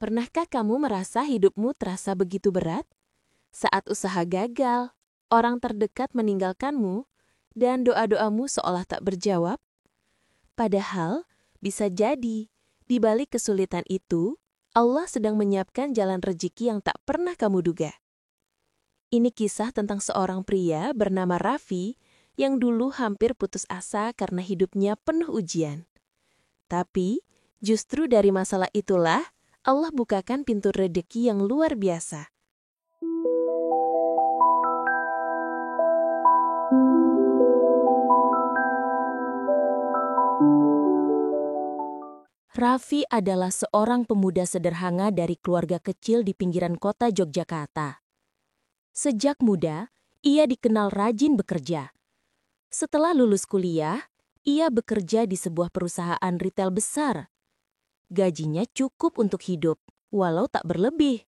Pernahkah kamu merasa hidupmu terasa begitu berat? Saat usaha gagal, orang terdekat meninggalkanmu, dan doa-doamu seolah tak berjawab? Padahal, bisa jadi, di balik kesulitan itu, Allah sedang menyiapkan jalan rezeki yang tak pernah kamu duga. Ini kisah tentang seorang pria bernama Raffi yang dulu hampir putus asa karena hidupnya penuh ujian. Tapi, justru dari masalah itulah, Allah bukakan pintu rezeki yang luar biasa. Raffi adalah seorang pemuda sederhana dari keluarga kecil di pinggiran kota Yogyakarta. Sejak muda, ia dikenal rajin bekerja. Setelah lulus kuliah, ia bekerja di sebuah perusahaan retail besar. Gajinya cukup untuk hidup, walau tak berlebih.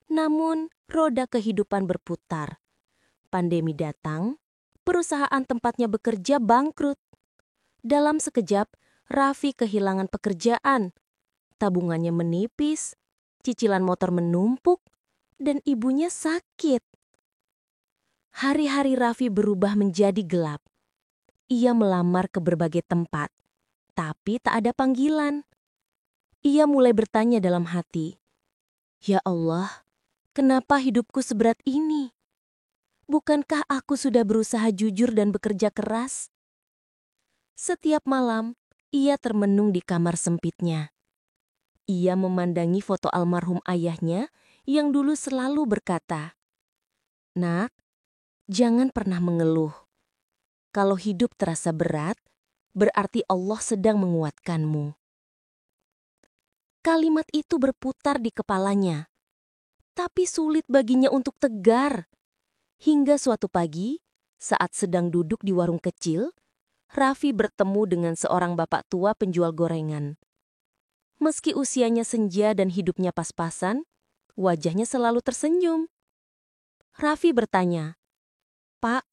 Namun, roda kehidupan berputar. Pandemi datang, perusahaan tempatnya bekerja bangkrut. Dalam sekejap, Raffi kehilangan pekerjaan. Tabungannya menipis, cicilan motor menumpuk, dan ibunya sakit. Hari-hari Raffi berubah menjadi gelap. Ia melamar ke berbagai tempat, tapi tak ada panggilan. Ia mulai bertanya dalam hati, "Ya Allah, kenapa hidupku seberat ini? Bukankah aku sudah berusaha jujur dan bekerja keras?" Setiap malam, ia termenung di kamar sempitnya. Ia memandangi foto almarhum ayahnya yang dulu selalu berkata, "Nak, jangan pernah mengeluh. Kalau hidup terasa berat, berarti Allah sedang menguatkanmu." Kalimat itu berputar di kepalanya, tapi sulit baginya untuk tegar. Hingga suatu pagi, saat sedang duduk di warung kecil, Raffi bertemu dengan seorang bapak tua penjual gorengan. Meski usianya senja dan hidupnya pas-pasan, wajahnya selalu tersenyum. Raffi bertanya, "Pak,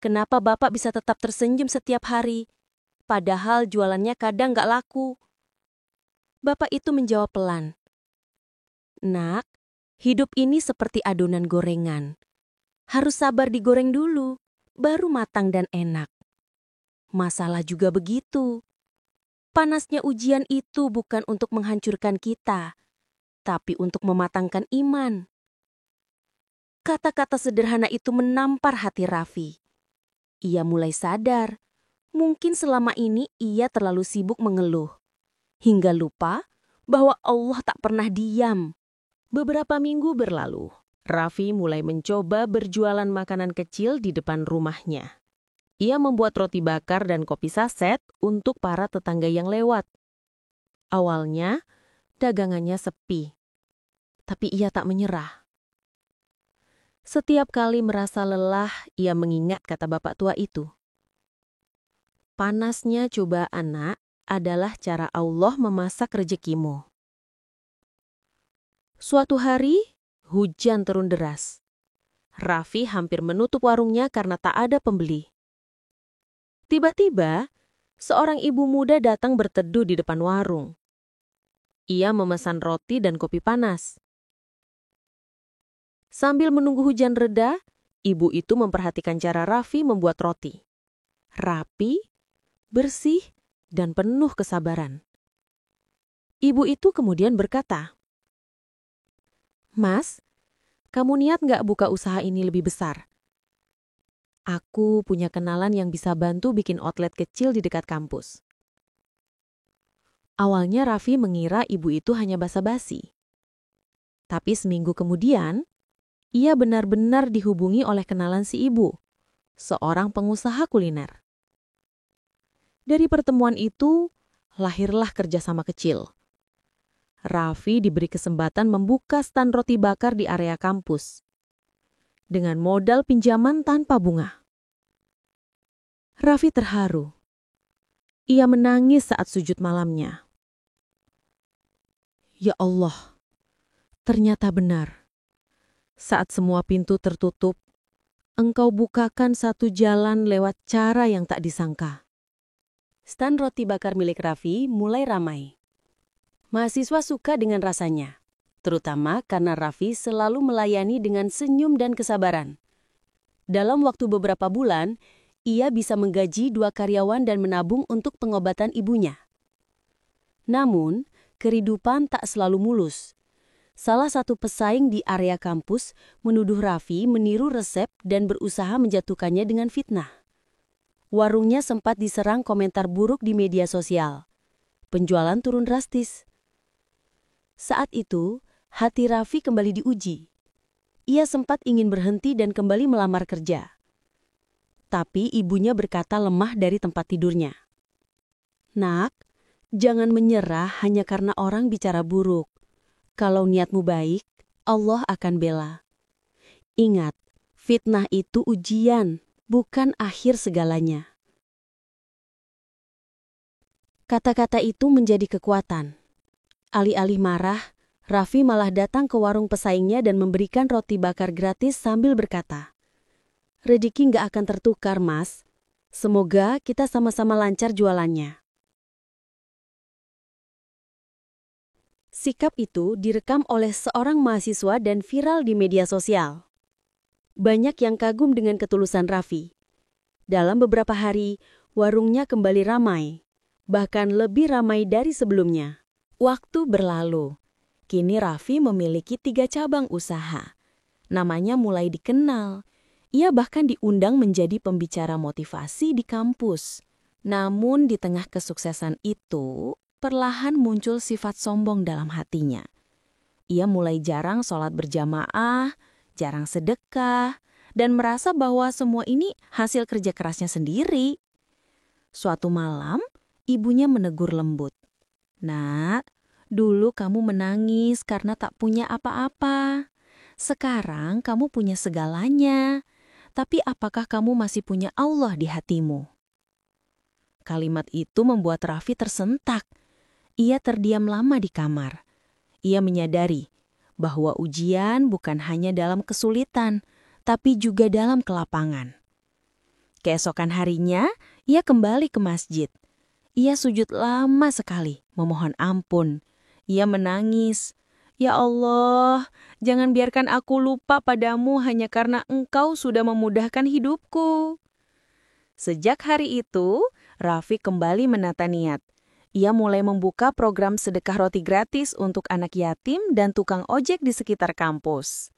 kenapa Bapak bisa tetap tersenyum setiap hari? Padahal jualannya kadang gak laku." Bapak itu menjawab pelan, "Nak, hidup ini seperti adonan gorengan. Harus sabar digoreng dulu, baru matang dan enak. Masalah juga begitu. Panasnya ujian itu bukan untuk menghancurkan kita, tapi untuk mematangkan iman." Kata-kata sederhana itu menampar hati Raffi. Ia mulai sadar, mungkin selama ini ia terlalu sibuk mengeluh, hingga lupa bahwa Allah tak pernah diam. Beberapa minggu berlalu, Raffi mulai mencoba berjualan makanan kecil di depan rumahnya. Ia membuat roti bakar dan kopi saset untuk para tetangga yang lewat. Awalnya, dagangannya sepi. Tapi ia tak menyerah. Setiap kali merasa lelah, ia mengingat kata bapak tua itu. "Panasnya cobaan, Nak, adalah cara Allah memasak rezekimu." Suatu hari, hujan turun deras. Raffi hampir menutup warungnya karena tak ada pembeli. Tiba-tiba, seorang ibu muda datang berteduh di depan warung. Ia memesan roti dan kopi panas. Sambil menunggu hujan reda, ibu itu memperhatikan cara Raffi membuat roti. Rapi, bersih, dan penuh kesabaran. Ibu itu kemudian berkata, "Mas, kamu niat nggak buka usaha ini lebih besar? Aku punya kenalan yang bisa bantu bikin outlet kecil di dekat kampus." Awalnya Raffi mengira ibu itu hanya basa-basi. Tapi seminggu kemudian, ia benar-benar dihubungi oleh kenalan si ibu, seorang pengusaha kuliner. Dari pertemuan itu, lahirlah kerjasama kecil. Raffi diberi kesempatan membuka stand roti bakar di area kampus. Dengan modal pinjaman tanpa bunga. Raffi terharu. Ia menangis saat sujud malamnya. "Ya Allah, ternyata benar. Saat semua pintu tertutup, Engkau bukakan satu jalan lewat cara yang tak disangka." Stand roti bakar milik Raffi mulai ramai. Mahasiswa suka dengan rasanya, terutama karena Raffi selalu melayani dengan senyum dan kesabaran. Dalam waktu beberapa bulan, ia bisa menggaji 2 karyawan dan menabung untuk pengobatan ibunya. Namun, kehidupan tak selalu mulus. Salah satu pesaing di area kampus menuduh Raffi meniru resep dan berusaha menjatuhkannya dengan fitnah. Warungnya sempat diserang komentar buruk di media sosial. Penjualan turun drastis. Saat itu, hati Raffi kembali diuji. Ia sempat ingin berhenti dan kembali melamar kerja. Tapi ibunya berkata lemah dari tempat tidurnya. "Nak, jangan menyerah hanya karena orang bicara buruk. Kalau niatmu baik, Allah akan bela. Ingat, fitnah itu ujian, bukan akhir segalanya." Kata-kata itu menjadi kekuatan. Alih-alih marah, Raffi malah datang ke warung pesaingnya dan memberikan roti bakar gratis sambil berkata, "Rezeki nggak akan tertukar, Mas. Semoga kita sama-sama lancar jualannya." Sikap itu direkam oleh seorang mahasiswa dan viral di media sosial. Banyak yang kagum dengan ketulusan Raffi. Dalam beberapa hari, warungnya kembali ramai, bahkan lebih ramai dari sebelumnya. Waktu berlalu. Kini Raffi memiliki 3 cabang usaha. Namanya mulai dikenal. Ia bahkan diundang menjadi pembicara motivasi di kampus. Namun di tengah kesuksesan itu, perlahan muncul sifat sombong dalam hatinya. Ia mulai jarang sholat berjamaah, jarang sedekah, dan merasa bahwa semua ini hasil kerja kerasnya sendiri. Suatu malam, ibunya menegur lembut. "Nak, dulu kamu menangis karena tak punya apa-apa. Sekarang kamu punya segalanya. Tapi apakah kamu masih punya Allah di hatimu?" Kalimat itu membuat Raffi tersentak. Ia terdiam lama di kamar. Ia menyadari bahwa ujian bukan hanya dalam kesulitan, tapi juga dalam kelapangan. Keesokan harinya, ia kembali ke masjid. Ia sujud lama sekali, memohon ampun. Ia menangis, "Ya Allah, jangan biarkan aku lupa padamu hanya karena Engkau sudah memudahkan hidupku." Sejak hari itu, Raffi kembali menata niat. Ia mulai membuka program sedekah roti gratis untuk anak yatim dan tukang ojek di sekitar kampus.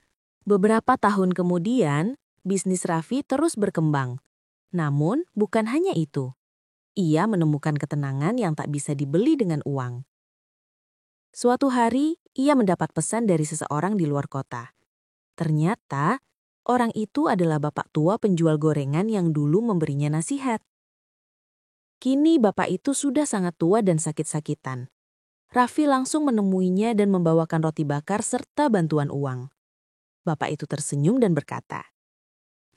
Beberapa tahun kemudian, bisnis Raffi terus berkembang. Namun, bukan hanya itu. Ia menemukan ketenangan yang tak bisa dibeli dengan uang. Suatu hari, ia mendapat pesan dari seseorang di luar kota. Ternyata, orang itu adalah bapak tua penjual gorengan yang dulu memberinya nasihat. Kini bapak itu sudah sangat tua dan sakit-sakitan. Raffi langsung menemuinya dan membawakan roti bakar serta bantuan uang. Bapak itu tersenyum dan berkata,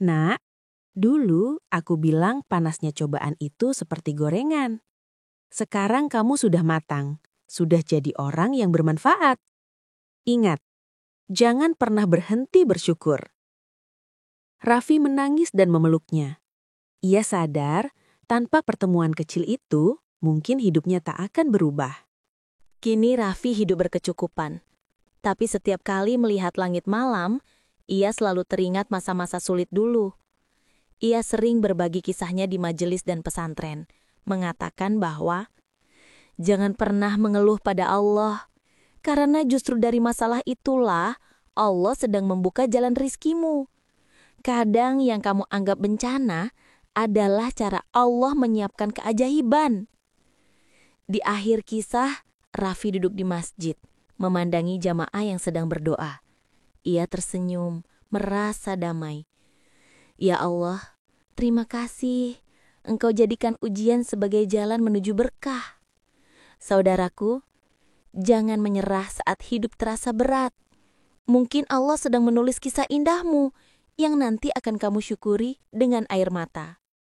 "Nak, dulu aku bilang panasnya cobaan itu seperti gorengan. Sekarang kamu sudah matang. Sudah jadi orang yang bermanfaat. Ingat, jangan pernah berhenti bersyukur." Raffi menangis dan memeluknya. Ia sadar, tanpa pertemuan kecil itu, mungkin hidupnya tak akan berubah. Kini Raffi hidup berkecukupan. Tapi setiap kali melihat langit malam, ia selalu teringat masa-masa sulit dulu. Ia sering berbagi kisahnya di majelis dan pesantren, mengatakan bahwa jangan pernah mengeluh pada Allah, karena justru dari masalah itulah Allah sedang membuka jalan rizkimu. Kadang yang kamu anggap bencana adalah cara Allah menyiapkan keajaiban. Di akhir kisah, Raffi duduk di masjid, memandangi jamaah yang sedang berdoa. Ia tersenyum, merasa damai. "Ya Allah, terima kasih. Engkau jadikan ujian sebagai jalan menuju berkah. Saudaraku, jangan menyerah saat hidup terasa berat. Mungkin Allah sedang menulis kisah indahmu yang nanti akan kamu syukuri dengan air mata."